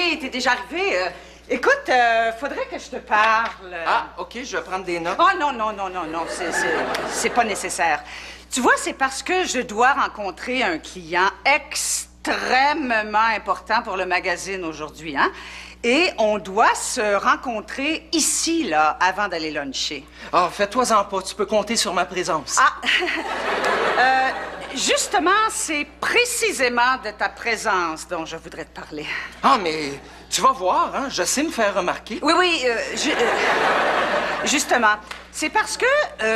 oui, t'es déjà arrivé. Écoute, faudrait que je te parle. Ah, OK, je vais prendre des notes. Oh non, c'est pas nécessaire. Tu vois, c'est parce que je dois rencontrer un client extrêmement important pour le magazine aujourd'hui, hein? Et on doit se rencontrer ici, là, avant d'aller luncher. Ah, fais-toi-en pas, tu peux compter sur ma présence. Ah! Justement, c'est précisément de ta présence dont je voudrais te parler. Ah, mais tu vas voir, hein, je sais me faire remarquer. Oui, justement, c'est parce que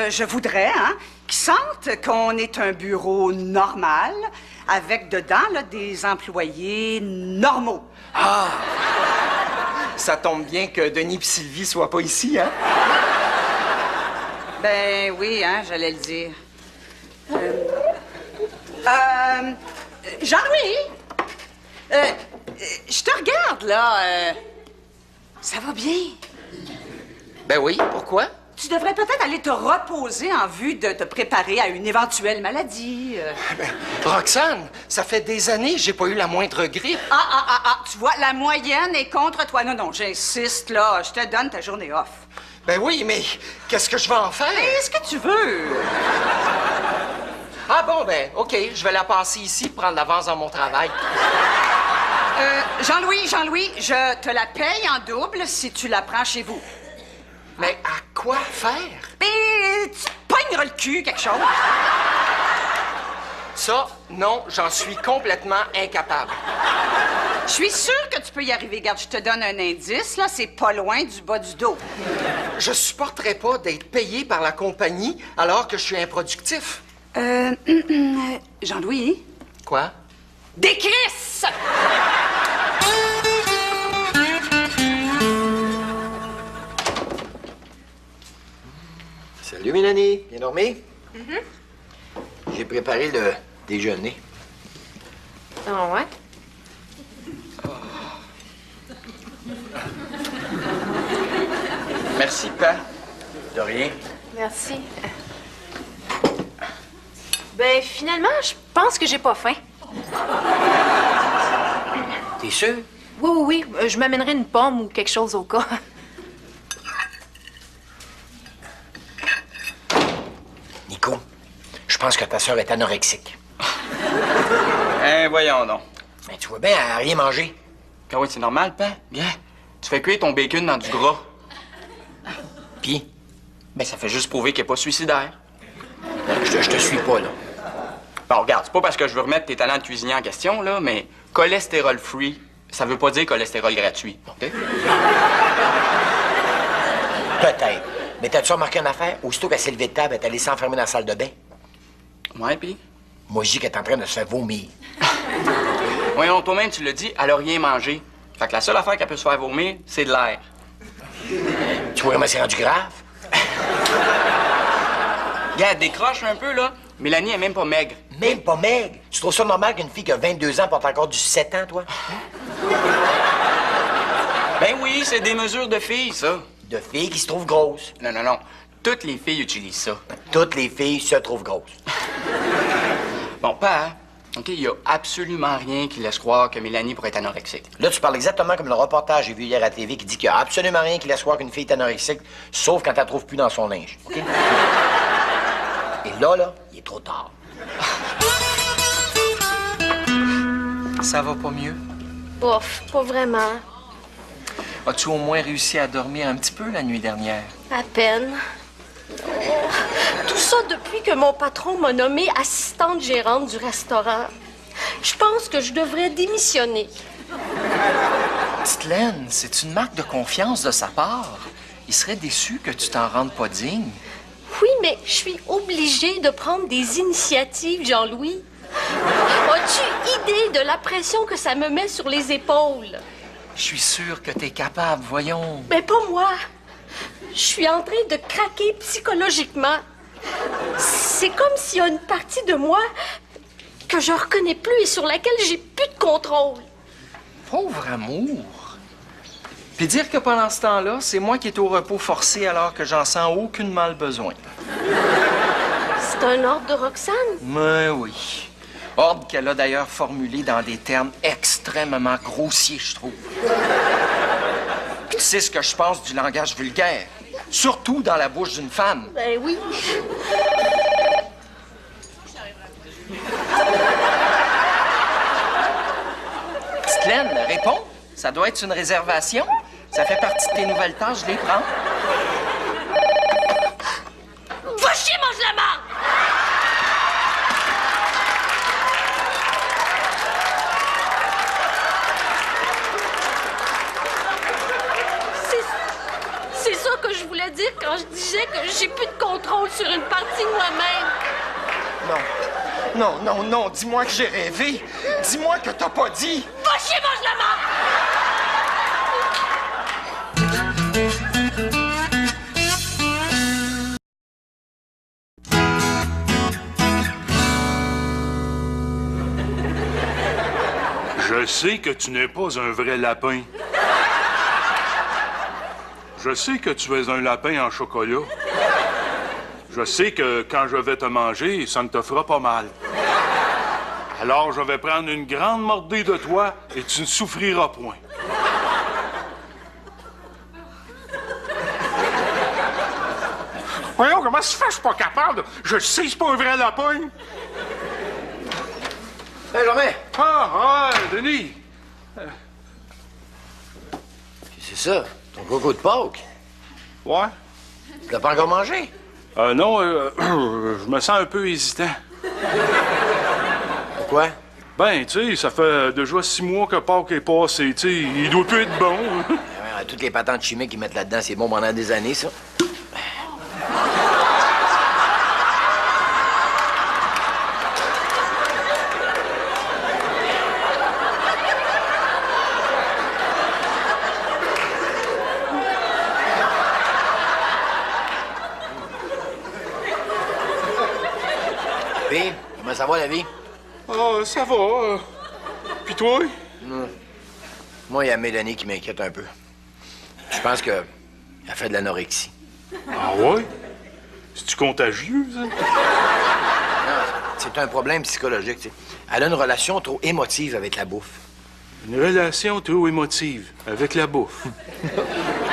je voudrais, hein, qu'ils sentent qu'on est un bureau normal, avec dedans, là, des employés normaux. Ah! Ça tombe bien que Denis et Sylvie soient pas ici, hein? Ben oui, hein, j'allais le dire. Jean-Louis! Je te regarde, là. Ça va bien? Ben oui, pourquoi? Tu devrais peut-être aller te reposer en vue de te préparer à une éventuelle maladie. Ben, Roxane, ça fait des années que j'ai pas eu la moindre grippe. Tu vois, la moyenne est contre toi. Non, j'insiste, là. Je te donne ta journée off. Ben oui, mais qu'est-ce que je vais en faire? Mais ce que tu veux. Ah bon, ben, OK, je vais la passer ici, prendre l'avance dans mon travail. Jean-Louis, je te la paye en double si tu la prends chez vous. Mais à quoi faire? Ben, tu pogneras le cul, quelque chose. Ça, non, j'en suis complètement incapable. Je suis sûre que tu peux y arriver. Regarde, je te donne un indice, là, c'est pas loin du bas du dos. Je supporterais pas d'être payé par la compagnie alors que je suis improductif. Jean-Louis? Quoi? Des crisses! Salut, Mélanie. Bien dormi? J'ai préparé le déjeuner. Ah ouais? Merci, Pa. De rien. Merci. Ben, finalement, je pense que j'ai pas faim. T'es sûr? Oui. Je m'amènerai une pomme ou quelque chose au cas. Nico, je pense que ta sœur est anorexique. Voyons donc. Mais tu vois bien, elle a rien mangé. Ah oui, c'est normal, Pa. Bien. Tu fais cuire ton bacon dans du gras. Puis, Ben, ça fait juste prouver qu'elle est pas suicidaire. je te suis pas, là. Bon, regarde, c'est pas parce que je veux remettre tes talents de cuisinier en question, là, mais cholestérol free, ça veut pas dire cholestérol gratuit. OK? Peut-être. Mais t'as-tu remarqué une affaire? Aussitôt qu'elle s'est levée de table, elle est allée s'enfermer dans la salle de bain. Ouais, pis? Moi, je dis qu'elle est en train de se faire vomir. Voyons, toi-même, tu l'as dit, elle a rien mangé. Fait que la seule affaire qu'elle peut se faire vomir, c'est de l'air. Tu vois comment c'est rendu grave? Regarde, décroche un peu, là. Mélanie est même pas maigre. Même pas maigre. Tu trouves ça normal qu'une fille qui a 22 ans porte encore du 7 ans, toi? Ben oui, c'est des mesures de filles, ça. De filles qui se trouvent grosses. Non. Toutes les filles utilisent ça. Toutes les filles se trouvent grosses. Bon, pas, hein? OK, il y a absolument rien qui laisse croire que Mélanie pourrait être anorexique. Là, tu parles exactement comme le reportage que j'ai vu hier à la TV qui dit qu'il n'y a absolument rien qui laisse croire qu'une fille est anorexique, sauf quand elle ne trouve plus dans son linge. OK? Et là, il est trop tard. Ça va pas mieux? Bof, pas vraiment. As-tu au moins réussi à dormir un petit peu la nuit dernière? À peine. Tout ça depuis que mon patron m'a nommée assistante gérante du restaurant. Je pense que je devrais démissionner. Petite Laine, c'est une marque de confiance de sa part. Il serait déçu que tu t'en rendes pas digne. Oui, mais je suis obligée de prendre des initiatives, Jean-Louis. As-tu idée de la pression que ça me met sur les épaules? Je suis sûr que t'es capable, voyons. Mais pas moi. Je suis en train de craquer psychologiquement. C'est comme s'il y a une partie de moi que je reconnais plus et sur laquelle j'ai plus de contrôle. Pauvre amour. Puis dire que pendant ce temps-là, c'est moi qui est au repos forcé alors que j'en sens aucunement le besoin. C'est un ordre de Roxane? Mais oui. Ordre qu'elle a d'ailleurs formulé dans des termes extrêmement grossiers, je trouve. Puis tu sais ce que je pense du langage vulgaire, surtout dans la bouche d'une femme. Ben oui. Petite Laine, réponds. Ça doit être une réservation. Ça fait partie de tes nouvelles tâches, je les prends. Va chier, mange la marde! C'est ça que je voulais dire quand je disais que j'ai plus de contrôle sur une partie de moi-même. Non, non, non, non, dis-moi que j'ai rêvé. Dis-moi que t'as pas dit. Va chier, mange la marde! Je sais que tu n'es pas un vrai lapin. Je sais que tu es un lapin en chocolat. Je sais que quand je vais te manger, ça ne te fera pas mal. Alors je vais prendre une grande mordée de toi et tu ne souffriras point. Voyons, comment ça se fait, je suis pas capable? Je sais, c'est pas un vrai lapin. Hé, Germain! Ah, ouais, Denis. C'est ça, ton coco de Pâques. Ouais. Tu l'as pas encore mangé? Non, je me sens un peu hésitant. Pourquoi? Ben, tu sais, ça fait déjà 6 mois que Pâques est passé, tu sais, il doit plus être bon. Ouais, toutes les patentes chimiques qu'ils mettent là-dedans, c'est bon pendant des années, ça. Puis, comment ça va, la vie? Ah, ça va. Puis toi? Moi, il y a Mélanie qui m'inquiète un peu. Je pense qu'elle fait de l'anorexie. Ah ouais? C'est-tu contagieux, ça? Non, c'est un problème psychologique, tu sais. Elle a une relation trop émotive avec la bouffe. Une relation trop émotive avec la bouffe.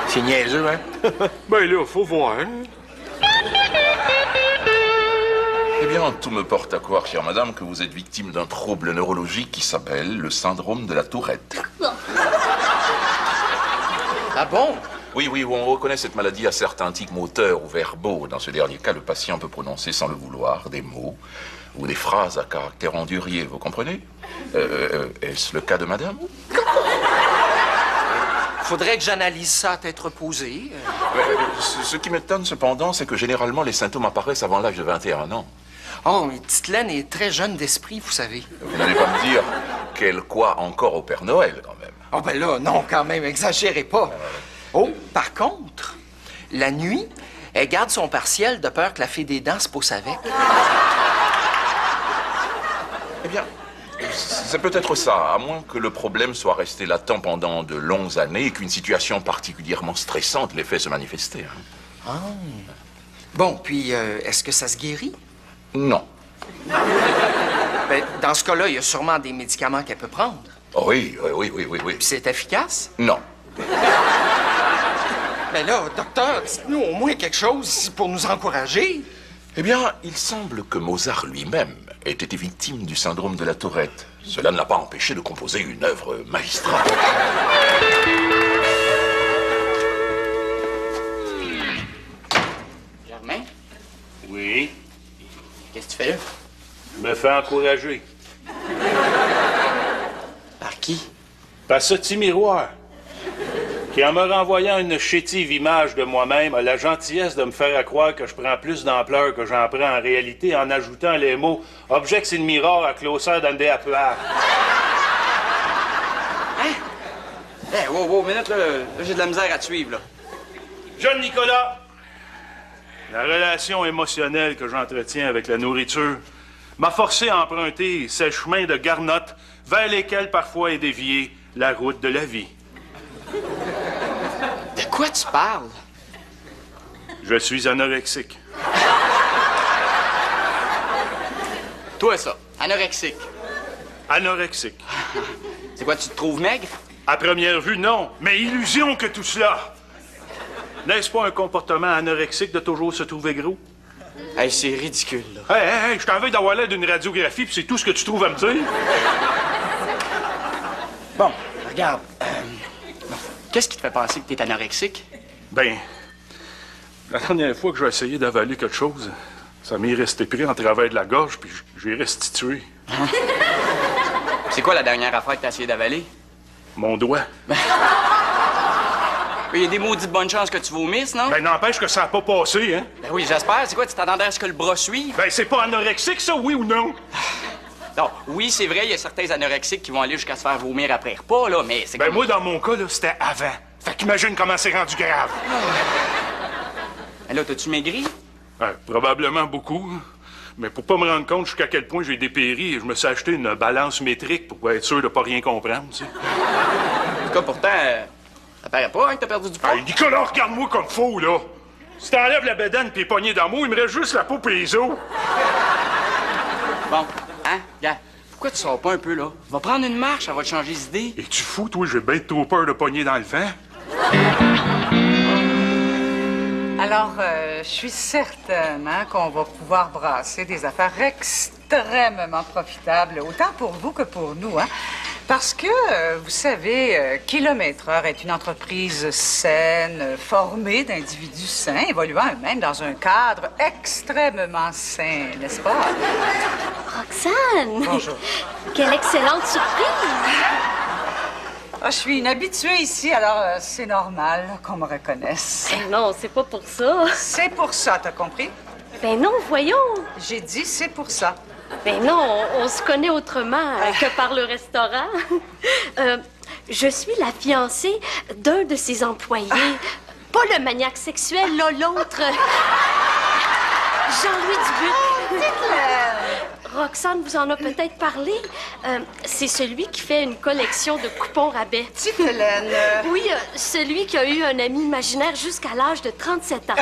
C'est niaiseux, hein? Ben là, faut voir. Eh bien, tout me porte à croire, chère madame, que vous êtes victime d'un trouble neurologique qui s'appelle le syndrome de la Tourette. Ah bon? Oui, on reconnaît cette maladie à certains tics moteurs ou verbaux. Dans ce dernier cas, le patient peut prononcer sans le vouloir des mots ou des phrases à caractère endurier, vous comprenez? Est-ce le cas de madame? Faudrait que j'analyse ça à tête reposée. Ce qui m'étonne cependant, c'est que généralement les symptômes apparaissent avant l'âge de 21 ans. Oh, mais Petite Laine est très jeune d'esprit, vous savez. Vous n'allez pas me dire qu'elle croit encore au Père Noël, quand même. Oh, ben là, non, quand même, exagérez pas. Oh, par contre, la nuit, elle garde son partiel de peur que la fée des dents se pousse avec. Eh bien, c'est peut-être ça, à moins que le problème soit resté latent pendant de longues années et qu'une situation particulièrement stressante l'ait fait se manifester. Ah. Bon, puis, est-ce que ça se guérit? Non. Ben, dans ce cas-là, il y a sûrement des médicaments qu'elle peut prendre. Oui. Puis c'est efficace? Non. Ben là, docteur, dites-nous au moins quelque chose pour nous encourager. Eh bien, il semble que Mozart lui-même ait été victime du syndrome de la Tourette. Cela ne l'a pas empêché de composer une œuvre magistrale. Germain, Oui, qu'est-ce que tu fais là? je me fais encourager. Par qui? Par ce petit miroir, qui, en me renvoyant une chétive image de moi-même, a la gentillesse de me faire croire que je prends plus d'ampleur que j'en prends en réalité en ajoutant les mots « Objects in mirror a closer than they appear ». Hein? Hey, wow, minute, là, j'ai de la misère à te suivre, là. Jeune Nicolas, la relation émotionnelle que j'entretiens avec la nourriture m'a forcé à emprunter ces chemins de garnottes vers lesquels parfois est déviée la route de la vie. De quoi tu parles? Je suis anorexique. Toi, ça, anorexique. Anorexique. C'est quoi, tu te trouves maigre? À première vue, non. Mais illusion que tout cela. N'est-ce pas un comportement anorexique de toujours se trouver gros? Hey, c'est ridicule, là. Hey, je t'en veux d'avoir l'air d'une radiographie, puis c'est tout ce que tu trouves à me dire? Bon, regarde. Qu'est-ce qui te fait penser que t'es anorexique? Ben, la dernière fois que j'ai essayé d'avaler quelque chose, ça m'est resté pris en travers de la gorge, puis j'ai restitué. C'est quoi la dernière affaire que t'as essayé d'avaler? Mon doigt. Il y a des maudites bonnes chances que tu vomisses, non? Ben, n'empêche que ça n'a pas passé, hein? Ben oui, j'espère. C'est quoi, tu t'attendais à ce que le bras suive? Ben, c'est pas anorexique, ça, oui ou non? Non, oui, c'est vrai, il y a certains anorexiques qui vont aller jusqu'à se faire vomir après repas, là, mais c'est Ben, comme... moi, dans mon cas, là, c'était avant. Fait qu'imagine comment c'est rendu grave. Ben là, t'as-tu maigri? Probablement beaucoup. Hein. Mais pour pas me rendre compte jusqu'à quel point j'ai dépéri, je me suis acheté une balance métrique pour être sûr de pas rien comprendre, tu sais. En tout cas, pourtant, ça paraît pas, hein, que t'as perdu du poids. Hey, Nicolas, regarde-moi comme faux, là. Si t'enlèves la bédaine pis les poignées d'amour, il me reste juste la peau pis les os. Bon, hein, gars, pourquoi tu sors pas un peu, là? Va prendre une marche, ça va te changer d'idée. Es-tu fou, toi? J'ai bien trop peur de pogner dans le vent. Alors, je suis certaine hein, qu'on va pouvoir brasser des affaires extrêmement profitables, autant pour vous que pour nous. Hein, parce que, vous savez, Kilomètre Heure est une entreprise saine, formée d'individus sains, évoluant eux-mêmes dans un cadre extrêmement sain, n'est-ce pas? Roxane! Bonjour. Quelle excellente surprise! Ah, je suis une habituée ici, alors c'est normal qu'on me reconnaisse. Ben non, c'est pas pour ça. C'est pour ça, t'as compris? Ben non, voyons. J'ai dit c'est pour ça. Ben non, on se connaît autrement que par le restaurant. Je suis la fiancée d'un de ses employés. Pas le maniaque sexuel, là, l'autre. Jean-Louis Dubuc. Roxane vous en a peut-être parlé. C'est celui qui fait une collection de coupons rabais. Petite Hélène. Oui, celui qui a eu un ami imaginaire jusqu'à l'âge de 37 ans.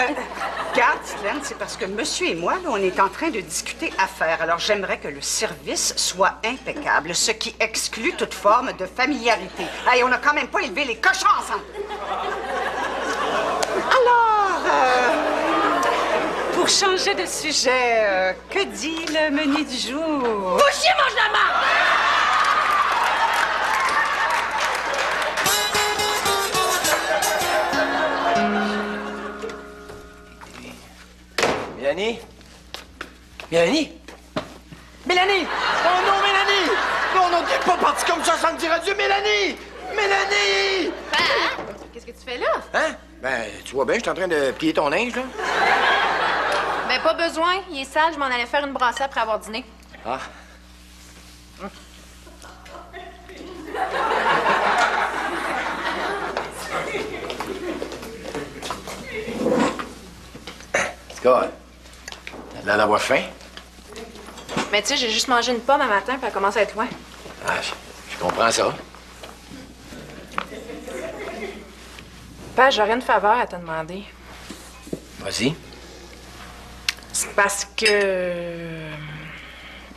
Regarde, Hélène, c'est parce que monsieur et moi, là, on est en train de discuter affaires. Alors, j'aimerais que le service soit impeccable, ce qui exclut toute forme de familiarité. Hey, on n'a quand même pas élevé les cochons ensemble. Alors, pour changer de sujet, que dit le menu du jour? Boucher mange la marde! Mélanie? Mélanie? Mélanie! Oh non, Mélanie! Non, non, t'es pas parti comme ça sans me dire adieu, Mélanie! Mélanie! Ben, qu'est-ce que tu fais là? Hein? Ben, tu vois bien, je suis en train de plier ton linge, là. Ben, pas besoin. Il est sale, je m'en allais faire une brassée après avoir dîné. Ah. Scott, t'as l'air d'avoir faim? Mais tu sais, j'ai juste mangé une pomme un matin, puis elle commence à être loin. Ah, je comprends ça. Père, j'aurais une faveur à te demander. Vas-y. C'est parce que...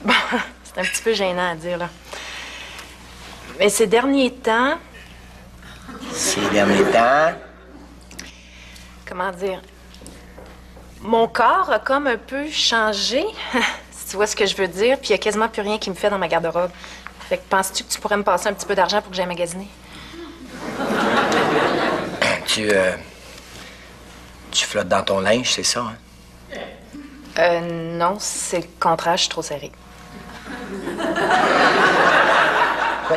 Bon, c'est un petit peu gênant à dire, là. Mais ces derniers temps... Ces derniers temps... Comment dire? Mon corps a comme un peu changé, si tu vois ce que je veux dire, puis il y a quasiment plus rien qui me fait dans ma garde-robe. Fait que penses-tu que tu pourrais me passer un petit peu d'argent pour que j'aille magasiner? Tu flottes dans ton linge, c'est ça, hein? Non, c'est le contraire, je suis trop serrée. Quoi?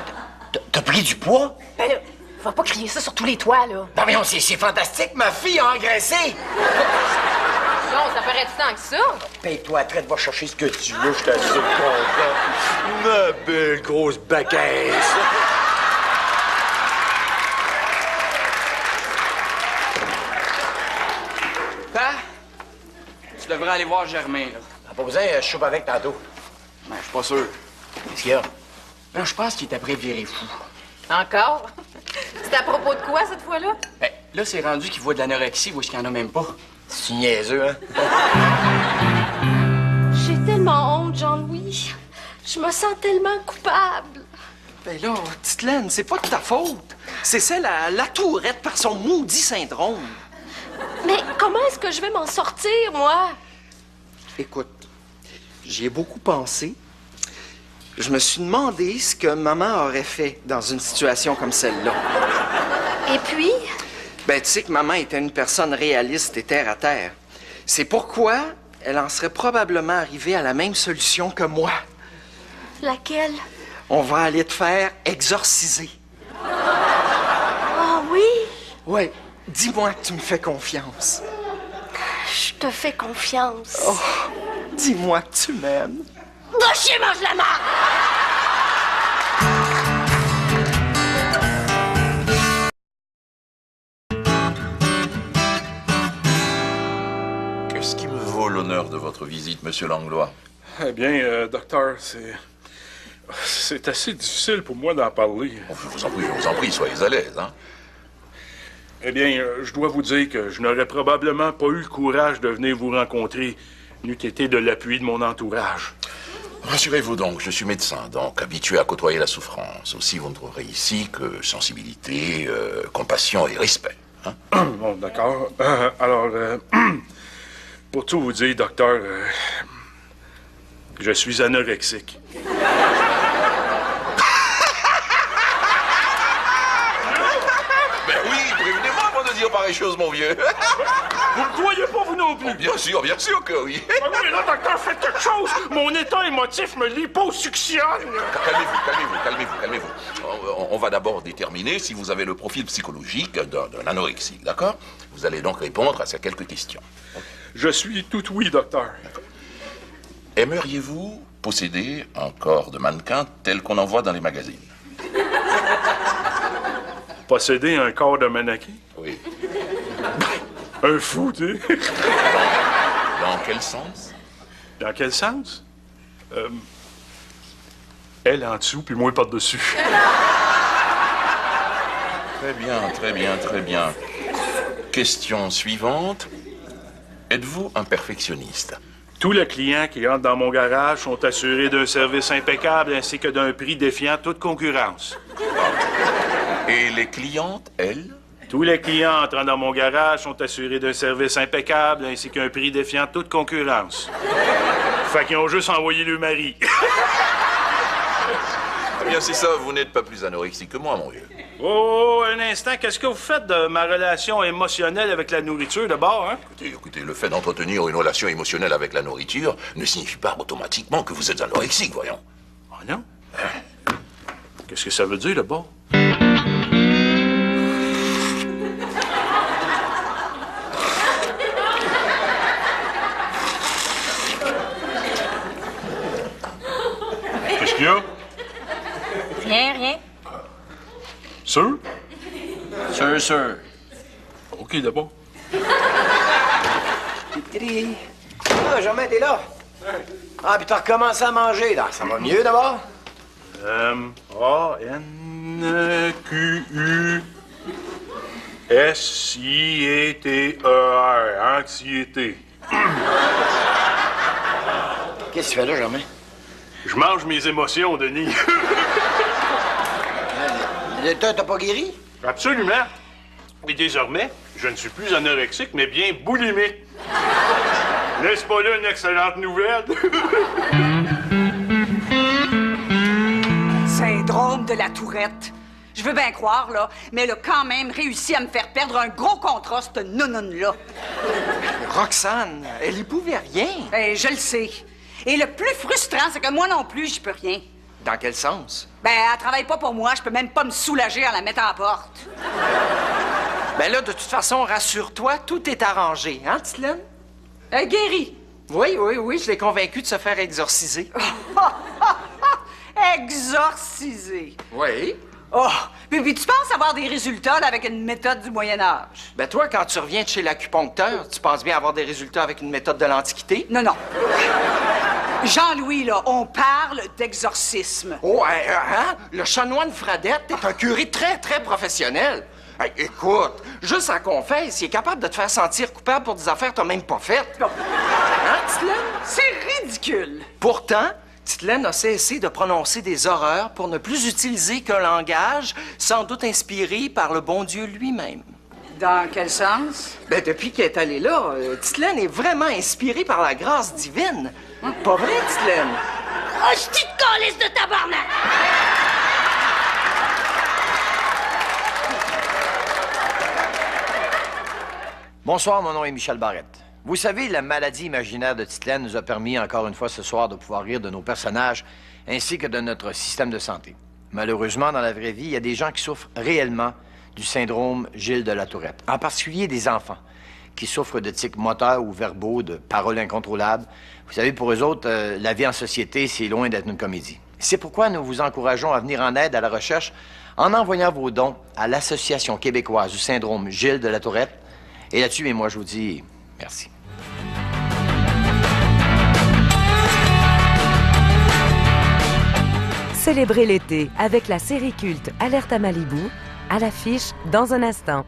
T'as pris du poids? Ben là, va pas crier ça sur tous les toits, là. Non, mais c'est fantastique, ma fille a engraissé! Non, ça paraît tant que ça. Paye-toi, traite, va chercher ce que tu veux, je t'assure content. Ma belle grosse baquesse! Hein? Tu devrais aller voir Germain, là. Pas besoin, je chope avec tantôt. Ben, je suis pas sûr. Qu'est-ce qu'il y a? Ben, je pense qu'il est après virer fou. Encore? C'est à propos de quoi, cette fois-là? Ben, là, c'est rendu qu'il voit de l'anorexie, où est-ce qu'il y en a même pas. C'est niaiseux, hein? J'ai tellement honte, Jean-Louis. Je me sens tellement coupable. Ben là, Titelaine, c'est pas de ta faute. C'est celle à la tourette par son maudit syndrome. Mais comment est-ce que je vais m'en sortir, moi? Écoute, j'y ai beaucoup pensé. Je me suis demandé ce que maman aurait fait dans une situation comme celle-là. Et puis? Ben, tu sais que maman était une personne réaliste et terre à terre. C'est pourquoi elle en serait probablement arrivée à la même solution que moi. Laquelle? On va aller te faire exorciser. Ah oui? Ouais, dis-moi que tu me fais confiance. Je te fais confiance. Oh, dis-moi que tu m'aimes. Gaucher mange la marde! Qu'est-ce qui me vaut l'honneur de votre visite, Monsieur Langlois? Eh bien, docteur, c'est assez difficile pour moi d'en parler. Oh, je vous en prie, soyez à l'aise, hein? Eh bien, je dois vous dire que je n'aurais probablement pas eu le courage de venir vous rencontrer, n'eût été de l'appui de mon entourage. Rassurez-vous donc, je suis médecin, donc habitué à côtoyer la souffrance. Aussi, vous ne trouverez ici que sensibilité, compassion et respect. Hein? Bon, d'accord. Alors, pour tout vous dire, docteur, je suis anorexique. Ben oui, prévenez-moi avant de dire pareille chose, mon vieux. Vous ne croyez pas, vous non plus? Oh, bien sûr que oui. Ah oui, mais là, docteur, faites quelque chose! Mon état émotif me liposuctionne! Calmez-vous. On va d'abord déterminer si vous avez le profil psychologique d'un anorexique, d'accord? Vous allez donc répondre à ces quelques questions. Je suis tout oui, docteur. Aimeriez-vous posséder un corps de mannequin tel qu'on en voit dans les magazines? Posséder un corps de mannequin? Oui. Un fou, tu sais. Dans quel sens? Dans quel sens? Elle en dessous, puis moi par-dessus. Très bien. Question suivante. Êtes-vous un perfectionniste? Tous les clients qui entrent dans mon garage sont assurés d'un service impeccable ainsi que d'un prix défiant toute concurrence. Et les clientes, elles? Tous les clients entrant dans mon garage sont assurés d'un service impeccable ainsi qu'un prix défiant toute concurrence. Fait qu'ils ont juste envoyé le mari. Eh bien, c'est ça, vous n'êtes pas plus anorexique que moi, mon vieux. Oh, un instant, qu'est-ce que vous faites de ma relation émotionnelle avec la nourriture d'abord, hein? Écoutez, le fait d'entretenir une relation émotionnelle avec la nourriture ne signifie pas automatiquement que vous êtes anorexique, voyons. Oh non? Qu'est-ce que ça veut dire d'abord? Qu'est-ce qu'il y a? Rien. Sûr? Sûr. OK, d'abord. Ah, Germain, t'es là? Ah, puis t'as recommencé à manger, là. Ça va mieux, d'abord? A-N-Q-U-S-I-E-T-E-R. Anxiété. Qu'est-ce que tu fais là, Germain? Je mange mes émotions, Denis. T'as pas guéri? Absolument. Et désormais, je ne suis plus anorexique, mais bien boulimique. N'est-ce pas là une excellente nouvelle? Syndrome de la tourette. Je veux bien croire, là, mais elle a quand même réussi à me faire perdre un gros contrat, cette nononne-là. Roxane, elle y pouvait rien. Ben, je le sais. Et le plus frustrant, c'est que moi non plus, j'y peux rien. Dans quel sens? Ben, elle travaille pas pour moi, je peux même pas me soulager en la mettant à la porte. Ben là, de toute façon, rassure-toi, tout est arrangé, hein, Titelaine? Guéri. Oui, je l'ai convaincu de se faire exorciser. Exorcisé. Oui. Oh, puis tu penses avoir des résultats là, avec une méthode du Moyen-Âge? Ben toi, quand tu reviens de chez l'acupuncteur, tu penses bien avoir des résultats avec une méthode de l'Antiquité? Non. Jean-Louis, là, on parle d'exorcisme. Oh, hein? Le chanoine Fradette est un curé très, très professionnel. Hey, écoute, juste en confesse, il est capable de te faire sentir coupable pour des affaires que t'as même pas faites. Hein, Titelaine? C'est ridicule. Pourtant, Titelaine a cessé de prononcer des horreurs pour ne plus utiliser qu'un langage sans doute inspiré par le bon Dieu lui-même. Dans quel sens? Ben, depuis qu'elle est allée là, Titelaine est vraiment inspirée par la grâce divine. Pas vrai, Titelaine? Oh, je t'y calisse de tabarnak! Bonsoir, mon nom est Michel Barrette. Vous savez, la maladie imaginaire de Titelaine nous a permis encore une fois ce soir de pouvoir rire de nos personnages ainsi que de notre système de santé. Malheureusement, dans la vraie vie, il y a des gens qui souffrent réellement du syndrome Gilles de la Tourette, en particulier des enfants qui souffrent de tics moteurs ou verbaux, de paroles incontrôlables. Vous savez, pour eux autres, la vie en société, c'est loin d'être une comédie. C'est pourquoi nous vous encourageons à venir en aide à la recherche en envoyant vos dons à l'Association québécoise du syndrome Gilles de la Tourette. Et là-dessus, moi, je vous dis merci. Célébrez l'été avec la série culte Alerte à Malibu, à l'affiche dans un instant.